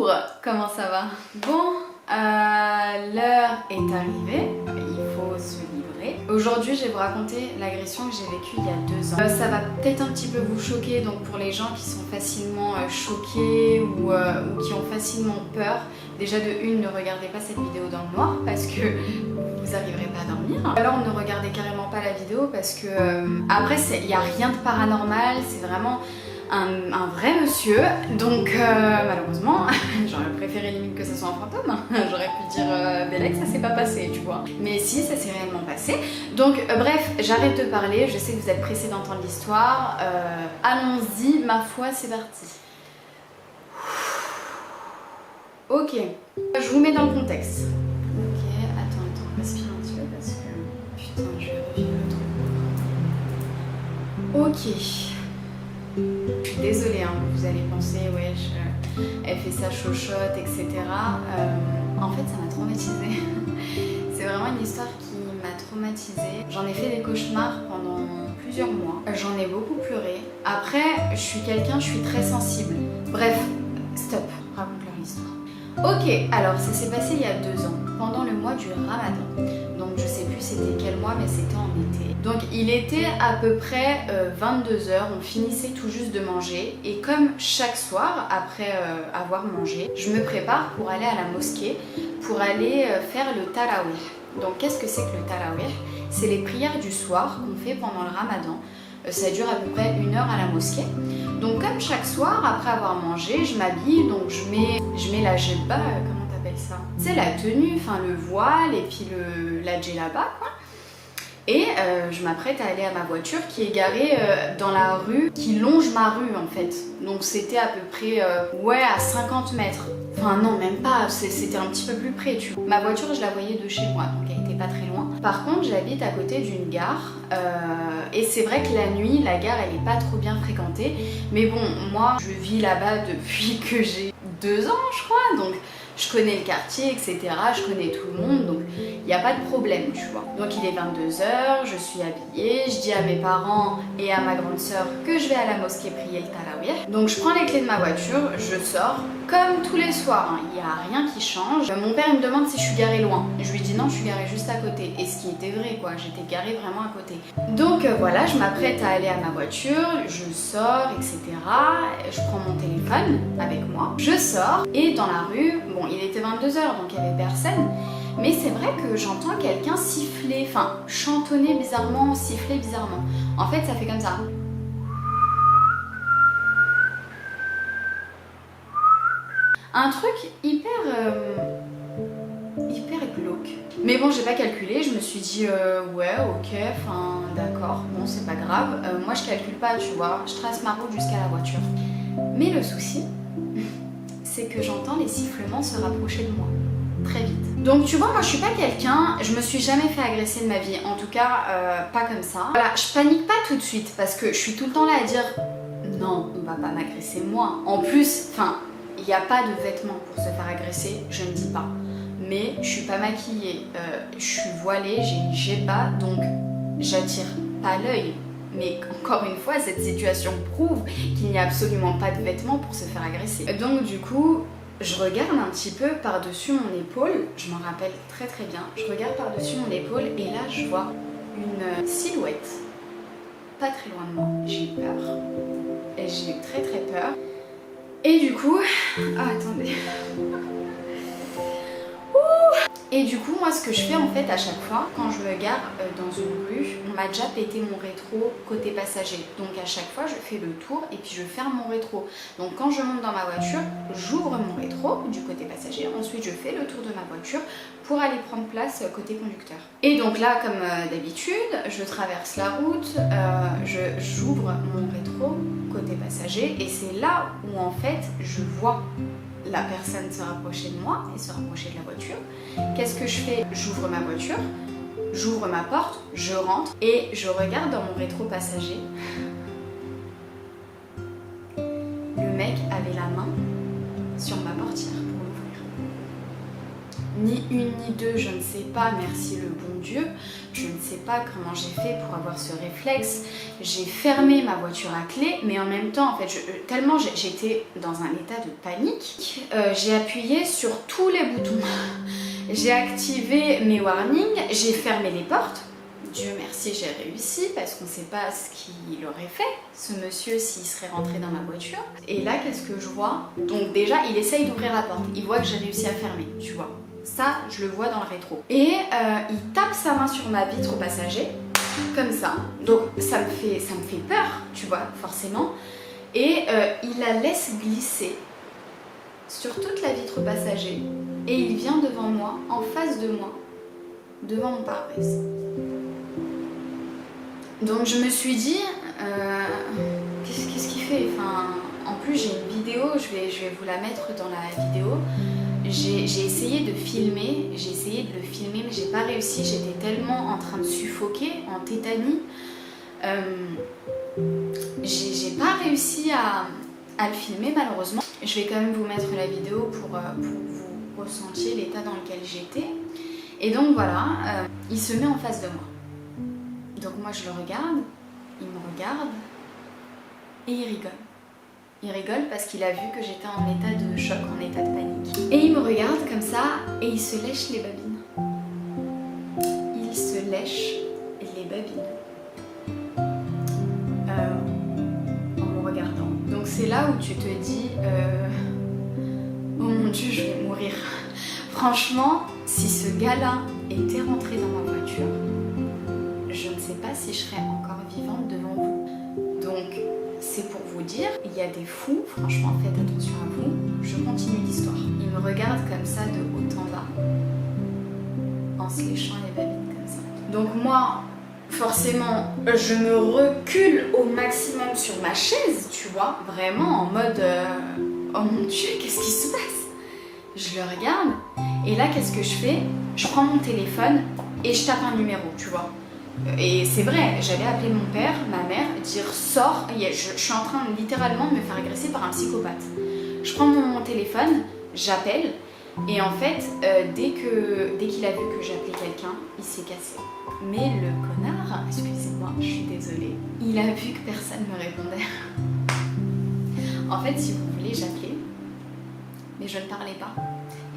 Bonjour, comment ça va? Bon, l'heure est arrivée, il faut se livrer. Aujourd'hui, je vais vous raconter l'agression que j'ai vécue il y a 2 ans. Ça va peut-être un petit peu vous choquer, donc pour les gens qui sont facilement choqués ou qui ont facilement peur, déjà de une, ne regardez pas cette vidéo dans le noir parce que vous n'arriverez pas à dormir. Alors ne regardez carrément pas la vidéo parce que après, il n'y a rien de paranormal, c'est vraiment un vrai monsieur, donc malheureusement, j'aurais préféré limite que ce soit un fantôme, j'aurais pu dire Bélec, ça s'est pas passé, tu vois. Mais si, ça s'est réellement passé. Donc bref, j'arrête de parler, je sais que vous êtes pressés d'entendre l'histoire, allons-y, ma foi, c'est parti. Ok, je vous mets dans le contexte. Ok, attends, respire un petit peu parce que, putain, je vais revivre le truc. Ok. Je suis désolée, hein, vous allez penser, ouais, elle fait sa chochotte, etc. En fait, ça m'a traumatisée. C'est vraiment une histoire qui m'a traumatisée. J'en ai fait des cauchemars pendant plusieurs mois. J'en ai beaucoup pleuré. Après, je suis très sensible. Bref, stop, raconte-leur l'histoire. Ok, alors ça s'est passé il y a 2 ans, pendant le mois du Ramadan. Donc je sais plus c'était quel mois, mais c'était en été. Donc il était à peu près 22 h, on finissait tout juste de manger. Et comme chaque soir, après avoir mangé, je me prépare pour aller à la mosquée, pour aller faire le tarawih. Donc qu'est-ce que c'est que le tarawih? C'est les prières du soir qu'on fait pendant le Ramadan. Ça dure à peu près 1 heure à la mosquée. Donc comme chaque soir, après avoir mangé, je m'habille, donc je mets la djellaba, comment t'appelles ça? C'est la tenue, enfin le voile et puis la djellaba quoi. Et je m'apprête à aller à ma voiture qui est garée dans la rue, qui longe ma rue en fait. Donc c'était à peu près, ouais, à 50 mètres. Enfin non, même pas, c'était un petit peu plus près, tu vois. Ma voiture, je la voyais de chez moi, donc elle était pas très loin. Par contre, j'habite à côté d'une gare, et c'est vrai que la nuit, la gare, elle est pas trop bien fréquentée. Mais bon, moi, je vis là-bas depuis que j'ai 2 ans, je crois, donc je connais le quartier, etc. Je connais tout le monde, donc il n'y a pas de problème, tu vois. Donc il est 22 h, je suis habillée, je dis à mes parents et à ma grande sœur que je vais à la mosquée prier le tarawih. Donc je prends les clés de ma voiture, je sors, comme tous les soirs, hein, il n'y a rien qui change. Mon père il me demande si je suis garée loin. Je lui dis non, je suis garée juste à côté. Et ce qui était vrai, quoi, j'étais garée vraiment à côté. Donc voilà, je m'apprête à aller à ma voiture, je sors, etc. Je prends mon téléphone avec moi, je sors, et dans la rue, bon, il était 22 h, donc il n'y avait personne. Mais c'est vrai que j'entends quelqu'un siffler, enfin chantonner bizarrement, siffler bizarrement. En fait, ça fait comme ça. Un truc hyper glauque. Mais bon, j'ai pas calculé, je me suis dit ouais, ok, enfin d'accord, bon c'est pas grave. Moi je calcule pas, tu vois, je trace ma route jusqu'à la voiture. Mais le souci, c'est que j'entends les sifflements se rapprocher de moi, très vite. Donc tu vois, moi je suis pas quelqu'un, je me suis jamais fait agresser de ma vie, en tout cas pas comme ça. Voilà, je panique pas tout de suite parce que je suis tout le temps là à dire non, on va pas m'agresser moi. En plus, enfin, il n'y a pas de vêtements pour se faire agresser, je ne dis pas. Mais je suis pas maquillée, je suis voilée, j'ai une djellaba, donc j'attire pas l'œil. Mais encore une fois, cette situation prouve qu'il n'y a absolument pas de vêtements pour se faire agresser. Donc du coup, je regarde un petit peu par-dessus mon épaule, je m'en rappelle très très bien, je regarde par-dessus mon épaule et là je vois une silhouette pas très loin de moi. J'ai eu peur, et j'ai eu très très peur. Et du coup, ah attendez. Et du coup, moi, ce que je fais en fait à chaque fois, quand je me gare dans une rue, on m'a déjà pété mon rétro côté passager. Donc à chaque fois, je fais le tour et puis je ferme mon rétro. Donc quand je monte dans ma voiture, j'ouvre mon rétro du côté passager. Ensuite, je fais le tour de ma voiture pour aller prendre place côté conducteur. Et donc là, comme d'habitude, je traverse la route, j'ouvre mon rétro côté passager et c'est là où en fait, je vois la personne se rapprocher de moi et se rapprocher de la voiture. Qu'est-ce que je fais? J'ouvre ma voiture, j'ouvre ma porte, je rentre et je regarde dans mon rétro passager. Le mec avait la main sur ma portière pour l'ouvrir. ni une ni deux, je ne sais pas, merci le bon Dieu. Je ne sais pas comment j'ai fait pour avoir ce réflexe. J'ai fermé ma voiture à clé, mais en même temps, en fait, tellement j'étais dans un état de panique, j'ai appuyé sur tous les boutons. J'ai activé mes warnings, j'ai fermé les portes. Dieu merci, j'ai réussi parce qu'on ne sait pas ce qu'il aurait fait, ce monsieur, s'il serait rentré dans ma voiture. Et là, qu'est-ce que je vois? Donc déjà, il essaye d'ouvrir la porte. Il voit que j'ai réussi à fermer, tu vois. Ça, je le vois dans le rétro. Et il tape sa main sur ma vitre passager, comme ça. Donc ça me fait peur, tu vois, forcément. Et il la laisse glisser sur toute la vitre passager. Et il vient devant moi, en face de moi, devant mon pare-brise. Donc je me suis dit, qu'est-ce qu'il fait? Enfin, en plus j'ai une vidéo, je vais vous la mettre dans la vidéo. J'ai essayé de filmer, mais j'ai pas réussi. J'étais tellement en train de suffoquer, en tétanie. J'ai pas réussi à le filmer malheureusement. Je vais quand même vous mettre la vidéo pour vous ressentiez l'état dans lequel j'étais. Et donc voilà, il se met en face de moi. Donc moi je le regarde, il me regarde et il rigole. Il rigole parce qu'il a vu que j'étais en état de choc, en état de panique. Et il me regarde comme ça et il se lèche les babines. Il se lèche les babines. En me regardant. Donc c'est là où tu te dis, oh mon Dieu, je vais mourir. Franchement, si ce gars-là était rentré dans ma voiture, je ne sais pas si je serais encore vivante devant vous. Donc, c'est pour vous dire, il y a des fous, franchement, faites attention à vous. Je continue l'histoire. Il me regarde comme ça de haut en bas, en se léchant les babines comme ça. Donc moi, forcément, je me recule au maximum sur ma chaise, tu vois, vraiment en mode, oh mon Dieu, qu'est-ce qui se passe? Je le regarde, et là, qu'est-ce que je fais? Je prends mon téléphone et je tape un numéro, tu vois. Et c'est vrai, j'allais appeler mon père, ma mère, dire sors, je suis en train littéralement de me faire agresser par un psychopathe. Je prends mon téléphone, j'appelle, et en fait, dès qu'il a vu que j'appelais quelqu'un, il s'est cassé. Mais le connard, excusez-moi, je suis désolée, il a vu que personne ne me répondait. En fait, si vous voulez, j'appelais, mais je ne parlais pas.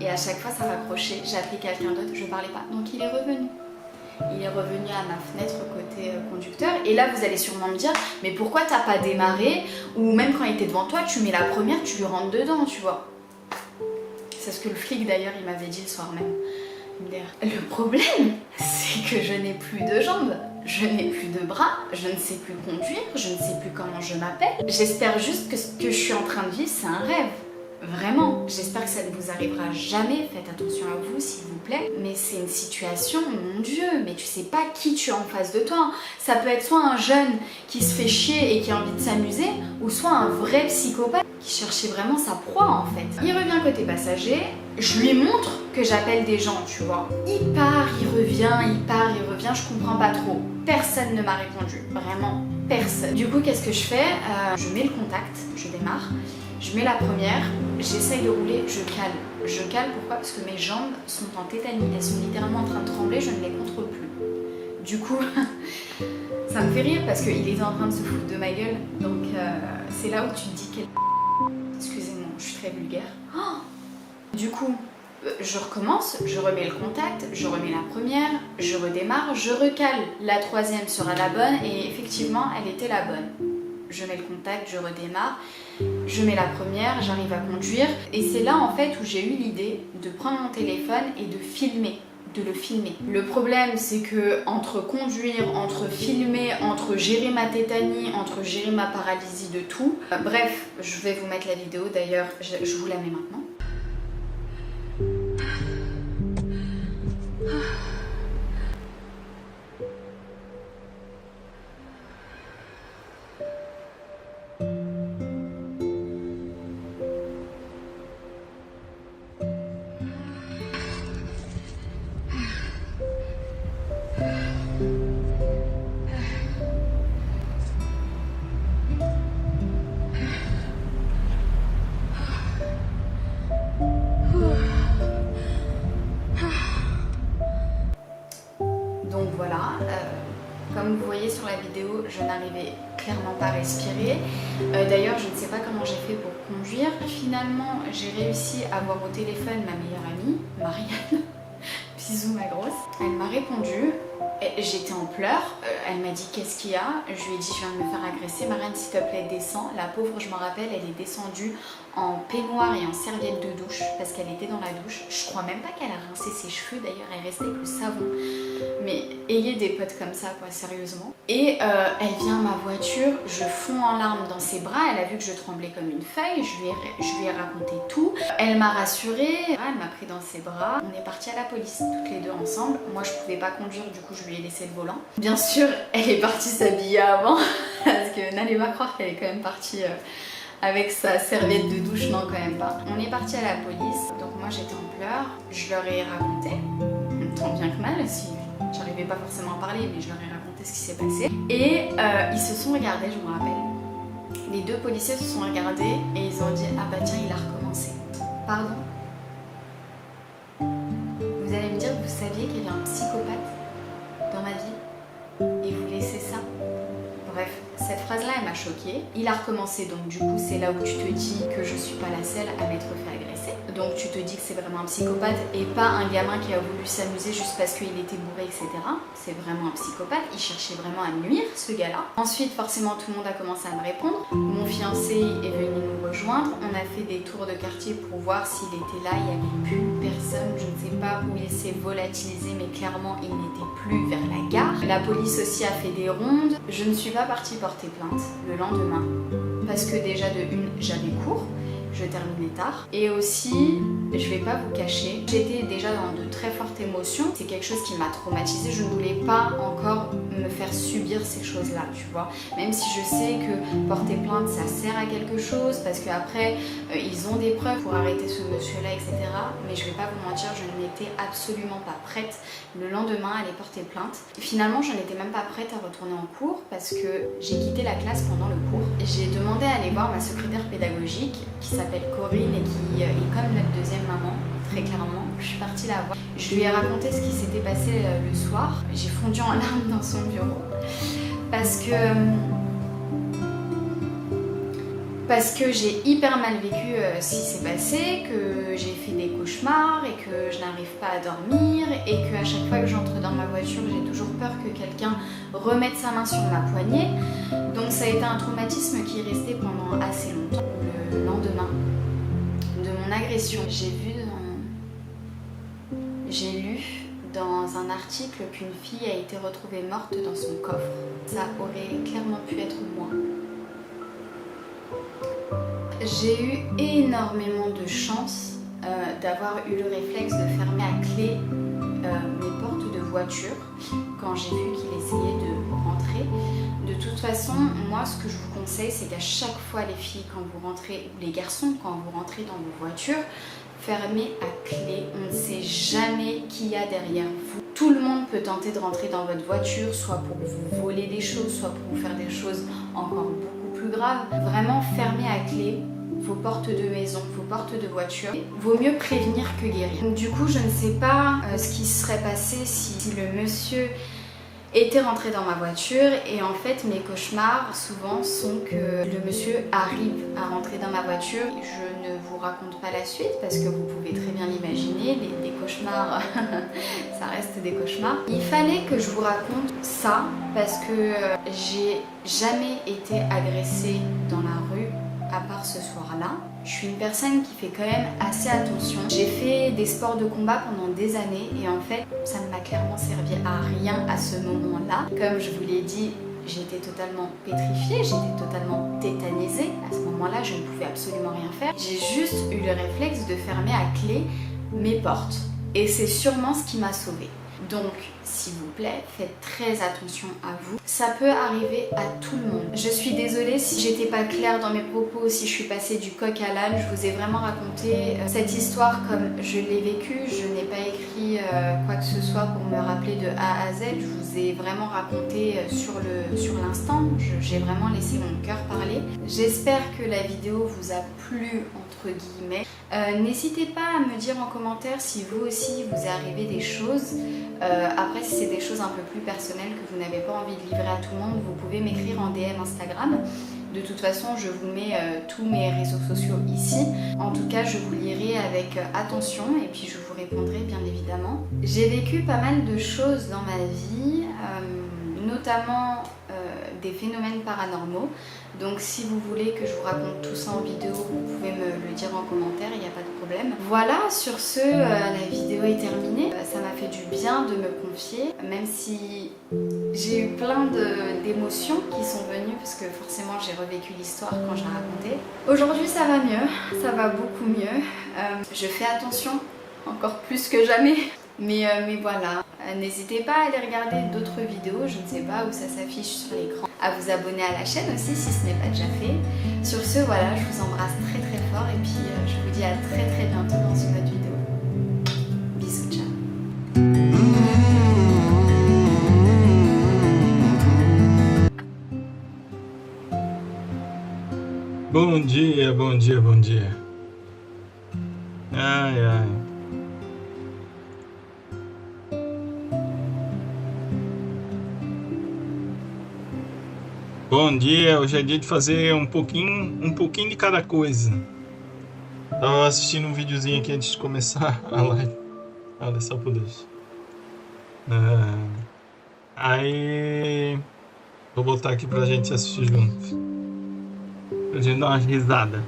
Et à chaque fois, ça raccrochait, j'appelais quelqu'un d'autre, je ne parlais pas. Donc il est revenu. Il est revenu à ma fenêtre côté conducteur. Et là, vous allez sûrement me dire, mais pourquoi t'as pas démarré? Ou même quand il était devant toi, tu mets la première, tu lui rentres dedans, tu vois. C'est ce que le flic d'ailleurs, il m'avait dit le soir même. Le problème, c'est que je n'ai plus de jambes, je n'ai plus de bras, je ne sais plus conduire, je ne sais plus comment je m'appelle. J'espère juste que ce que je suis en train de vivre, c'est un rêve. Vraiment, j'espère que ça ne vous arrivera jamais, faites attention à vous s'il vous plaît. Mais c'est une situation, mon Dieu, mais tu sais pas qui tu as en face de toi. Ça peut être soit un jeune qui se fait chier et qui a envie de s'amuser, ou soit un vrai psychopathe qui cherchait vraiment sa proie en fait. Il revient côté passager, je lui montre que j'appelle des gens, tu vois. Il part, il revient, je comprends pas trop. Personne ne m'a répondu, vraiment personne. Du coup, qu'est-ce que je fais? Je mets le contact, je démarre. Je mets la première, j'essaye de rouler, je cale. Je cale, pourquoi? Parce que mes jambes sont en tétanie, elles sont littéralement en train de trembler, je ne les contrôle plus. Du coup, ça me fait rire parce qu'il était en train de se foutre de ma gueule. Donc c'est là où tu te dis quel... Excusez-moi, je suis très vulgaire. Oh, du coup, je recommence, je remets le contact, je remets la première, je redémarre, je recale. La troisième sera la bonne et effectivement, elle était la bonne. Je mets le contact, je redémarre, je mets la première, j'arrive à conduire. Et c'est là en fait où j'ai eu l'idée de prendre mon téléphone et de filmer, de le filmer. Le problème c'est que entre conduire, entre filmer, entre gérer ma tétanie, entre gérer ma paralysie de tout, bref, je vais vous mettre la vidéo d'ailleurs, je vous la mets maintenant. Comme vous voyez sur la vidéo, je n'arrivais clairement pas à respirer. D'ailleurs, je ne sais pas comment j'ai fait pour conduire. Finalement, j'ai réussi à avoir au téléphone ma meilleure amie, Marianne. Bisous ma grosse. Elle m'a répondu. J'étais en pleurs, elle m'a dit qu'est-ce qu'il y a, je lui ai dit je viens de me faire agresser, Marianne s'il te plaît descends. La pauvre, je me rappelle, elle est descendue en peignoir et en serviette de douche parce qu'elle était dans la douche. Je crois même pas qu'elle a rincé ses cheveux, d'ailleurs elle restait avec le savon. Mais ayez des potes comme ça quoi, sérieusement. Et elle vient à ma voiture, je fonds en larmes dans ses bras, elle a vu que je tremblais comme une feuille, je lui ai raconté tout. Elle m'a rassurée, elle m'a pris dans ses bras, on est partis à la police toutes les deux ensemble. Moi je pouvais pas conduire, du coup je lui ai laissé le volant. Bien sûr, elle est partie s'habiller avant, parce que n'allez pas croire qu'elle est quand même partie avec sa serviette de douche, non quand même pas. On est parti à la police, donc moi j'étais en pleurs, je leur ai raconté, tant bien que mal, si j'arrivais pas forcément à parler, mais je leur ai raconté ce qui s'est passé. Et ils se sont regardés, je me rappelle. Les deux policiers se sont regardés et ils ont dit ah bah tiens il a recommencé. Pardon? Vous allez me dire que vous saviez qu'il y avait un psychopathe dans ma vie et vous laissez ça? Bref, cette phrase-là, elle m'a choquée. Il a recommencé, donc du coup, c'est là où tu te dis que je suis pas la seule à m'être fait agresser. Donc tu te dis que c'est vraiment un psychopathe et pas un gamin qui a voulu s'amuser juste parce qu'il était bourré, etc. C'est vraiment un psychopathe. Il cherchait vraiment à nuire, ce gars-là. Ensuite, forcément, tout le monde a commencé à me répondre. Mon fiancé est venu nous rejoindre. On a fait des tours de quartier pour voir s'il était là. Il n'y avait plus personne. Je ne sais pas où il s'est volatilisé, mais clairement, il n'était plus vers la gare. La police aussi a fait des rondes. Je ne suis pas partie porter plainte le lendemain parce que déjà de une, j'avais cours. Je terminais tard. Et aussi, je vais pas vous cacher, j'étais déjà dans de très fortes émotions. C'est quelque chose qui m'a traumatisée. Je ne voulais pas encore me faire subir ces choses-là, tu vois. Même si je sais que porter plainte, ça sert à quelque chose, parce qu'après, ils ont des preuves pour arrêter ce monsieur-là, etc. Mais je vais pas vous mentir, je n'étais absolument pas prête le lendemain à aller porter plainte. Finalement, je n'étais même pas prête à retourner en cours parce que j'ai quitté la classe pendant le cours. J'ai demandé à aller voir ma secrétaire pédagogique qui s'appelle Corinne et qui est comme notre deuxième maman, très clairement. Je suis partie la voir. Je lui ai raconté ce qui s'était passé le soir. J'ai fondu en larmes dans son bureau parce que j'ai hyper mal vécu ce qui s'est passé, que j'ai fait des cauchemars et que je n'arrive pas à dormir et qu'à chaque fois que j'entre dans ma voiture, j'ai toujours peur que quelqu'un remette sa main sur ma poignée. Donc ça a été un traumatisme qui est resté pendant assez longtemps. Le lendemain de mon agression, j'ai lu dans un article qu'une fille a été retrouvée morte dans son coffre. Ça aurait clairement pu être moi. J'ai eu énormément de chance d'avoir eu le réflexe de fermer à clé mes portes de voiture quand j'ai vu qu'il essayait de rentrer. De toute façon, moi ce que je vous conseille, c'est qu'à chaque fois les filles, quand vous rentrez, ou les garçons, quand vous rentrez dans vos voitures, fermez à clé. On ne sait jamais qui y a derrière vous. Tout le monde peut tenter de rentrer dans votre voiture, soit pour vous voler des choses, soit pour vous faire des choses encore beaucoup plus graves. Vraiment, fermez à clé vos portes de maison, vos portes de voiture. Vaut mieux prévenir que guérir. Donc, du coup, je ne sais pas ce qui serait passé si le monsieur était rentré dans ma voiture, et en fait mes cauchemars souvent sont que le monsieur arrive à rentrer dans ma voiture. Je ne vous raconte pas la suite parce que vous pouvez très bien l'imaginer, des cauchemars ça reste des cauchemars. Il fallait que je vous raconte ça parce que j'ai jamais été agressée dans la rue à part ce soir-là. Je suis une personne qui fait quand même assez attention. J'ai fait des sports de combat pendant des années et en fait, ça ne m'a clairement servi à rien à ce moment-là. Comme je vous l'ai dit, j'étais totalement pétrifiée, j'étais totalement tétanisée. À ce moment-là, je ne pouvais absolument rien faire. J'ai juste eu le réflexe de fermer à clé mes portes. Et c'est sûrement ce qui m'a sauvée. Donc, s'il vous plaît, faites très attention à vous. Ça peut arriver à tout le monde. Je suis désolée si j'étais pas claire dans mes propos, si je suis passée du coq à l'âne. Je vous ai vraiment raconté cette histoire comme je l'ai vécue. Je n'ai pas écrit quoi que ce soit pour me rappeler de A à Z. Je vous ai vraiment raconté sur l'instant. J'ai vraiment laissé mon cœur parler. J'espère que la vidéo vous a plu, entre guillemets. N'hésitez pas à me dire en commentaire si vous aussi vous est arrivé des choses. Après, si c'est des choses un peu plus personnelles que vous n'avez pas envie de livrer à tout le monde, vous pouvez m'écrire en DM Instagram. De toute façon, je vous mets tous mes réseaux sociaux ici. En tout cas, je vous lirai avec attention et puis je vous répondrai bien évidemment. J'ai vécu pas mal de choses dans ma vie, notamment des phénomènes paranormaux. Donc si vous voulez que je vous raconte tout ça en vidéo, vous pouvez me le dire en commentaire, il n'y a pas de problème. Voilà, sur ce, la vidéo est terminée. Ça m'a fait du bien de me confier, même si j'ai eu plein d'émotions qui sont venues, parce que forcément j'ai revécu l'histoire quand je la racontais. Aujourd'hui ça va mieux, ça va beaucoup mieux. Je fais attention, encore plus que jamais. Mais voilà, n'hésitez pas à aller regarder d'autres vidéos, je ne sais pas où ça s'affiche sur l'écran, à vous abonner à la chaîne aussi si ce n'est pas déjà fait. Sur ce, voilà, je vous embrasse très très fort et puis je vous dis à très très bientôt dans une autre vidéo. Bisous, ciao. Bom dia, bom dia, bom dia. Ai, ai. Bom dia, hoje é dia de fazer um pouquinho de cada coisa. Tava assistindo um videozinho aqui antes de começar a live. Olha só por Deus. Aí vou botar aqui pra gente assistir junto. Pra gente dar uma risada.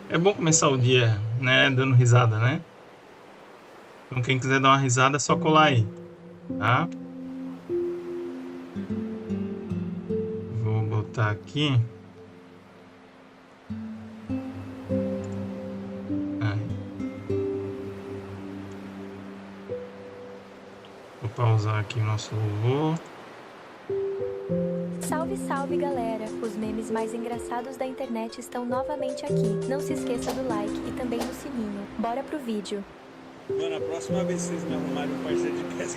É bom começar o dia, né, dando risada, né? Então quem quiser dar uma risada é só colar aí, tá? Vou botar aqui. Aí. Vou pausar aqui o nosso louvor. Salve, salve galera! Os memes mais engraçados da internet estão novamente aqui. Não se esqueça do like e também do sininho. Bora pro vídeo! Mano, a próxima vez que vocês me arrumarem um parceiro de pesca